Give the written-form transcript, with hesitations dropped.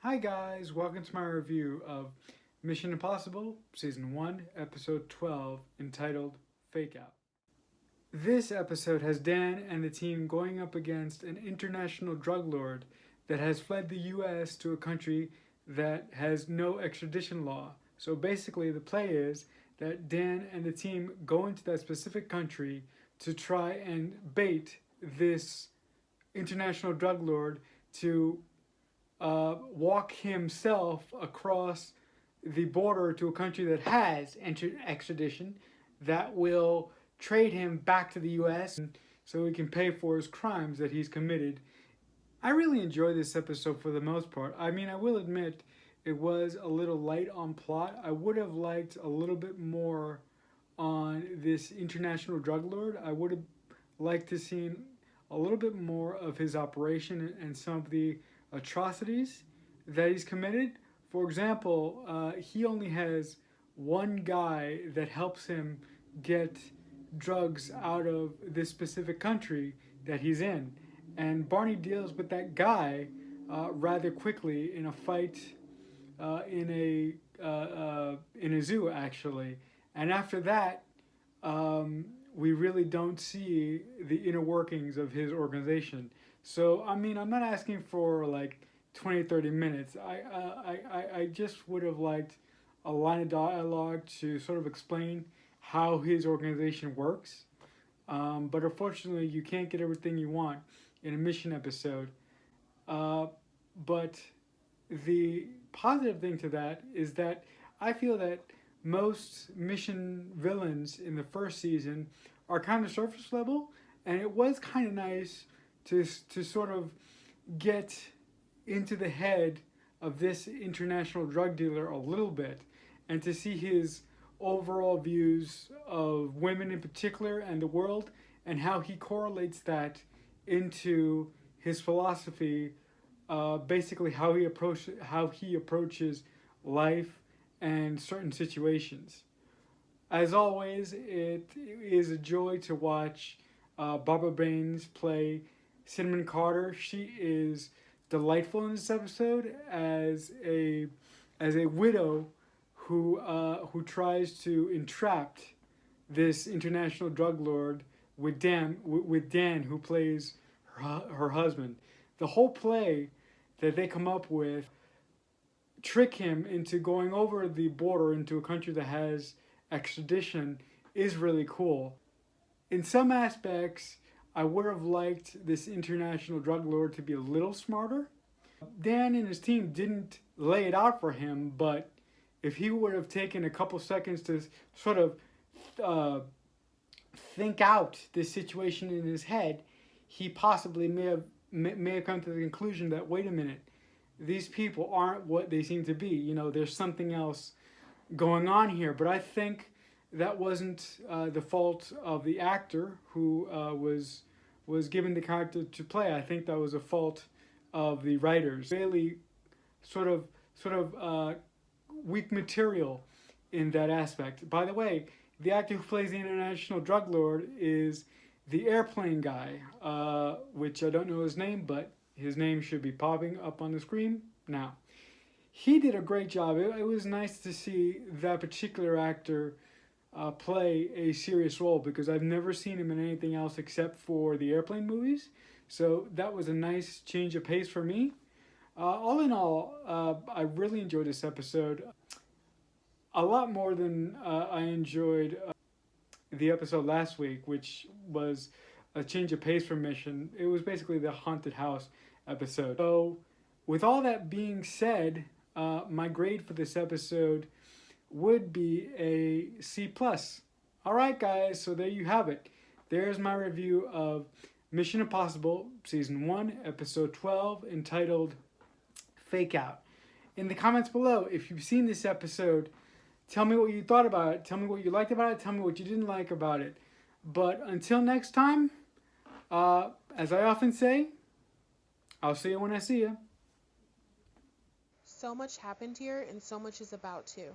Hi guys, welcome to my review of Mission Impossible Season 1, Episode 12, entitled Fakeout. This episode has Dan and the team going up against an international drug lord that has fled the US to a country that has no extradition law. So basically the play is that Dan and the team go into that specific country to try and bait this international drug lord to walk himself across the border to a country that has extradition that will trade him back to the US so he can pay for his crimes that he's committed. I really enjoyed this episode for the most part. I mean, I will admit it was a little light on plot. I would have liked a little bit more on this international drug lord. I would have liked to seen a little bit more of his operation and some of the atrocities that he's committed. For example, he only has one guy that helps him get drugs out of this specific country that he's in. And Barney deals with that guy rather quickly in a fight in a zoo, actually. And after that, we really don't see the inner workings of his organization. So, I mean, I'm not asking for like 20, 30 minutes. I just would have liked a line of dialogue to sort of explain how his organization works. But unfortunately, you can't get everything you want in a mission episode. But the positive thing to that is that I feel that most mission villains in the first season are kind of surface level, and it was kind of nice to sort of get into the head of this international drug dealer a little bit and to see his overall views of women in particular and the world and how he correlates that into his philosophy, basically how he approaches life and certain situations. As always, it is a joy to watch Barbara Baines play Cinnamon Carter. She is delightful in this episode as a widow who tries to entrap this international drug lord with Dan who plays her husband. The whole play that they come up with trick him into going over the border into a country that has extradition is really cool. In some aspects, I would have liked this international drug lord to be a little smarter. Dan and his team didn't lay it out for him, but if he would have taken a couple seconds to sort of think out this situation in his head, he possibly may have come to the conclusion that, wait a minute, these people aren't what they seem to be. You know, there's something else going on here. But I think that wasn't the fault of the actor who was given the character to play. I think that was a fault of the writers. Really, sort of weak material in that aspect. By the way, the actor who plays the international drug lord is the airplane guy, which I don't know his name, but his name should be popping up on the screen now. He did a great job. It was nice to see that particular actor play a serious role because I've never seen him in anything else except for the airplane movies. So that was a nice change of pace for me. All in all, I really enjoyed this episode. A lot more than I enjoyed the episode last week, which was a change of pace for Mission. It was basically the haunted house episode. So with all that being said, my grade for this episode would be a C+. Alright guys, so there you have it. There's my review of Mission Impossible Season 1, Episode 12, entitled Fakeout. In the comments below, if you've seen this episode, tell me what you thought about it. Tell me what you liked about it. Tell me what you didn't like about it. But until next time, as I often say, I'll see you when I see you. So much happened here, and so much is about to.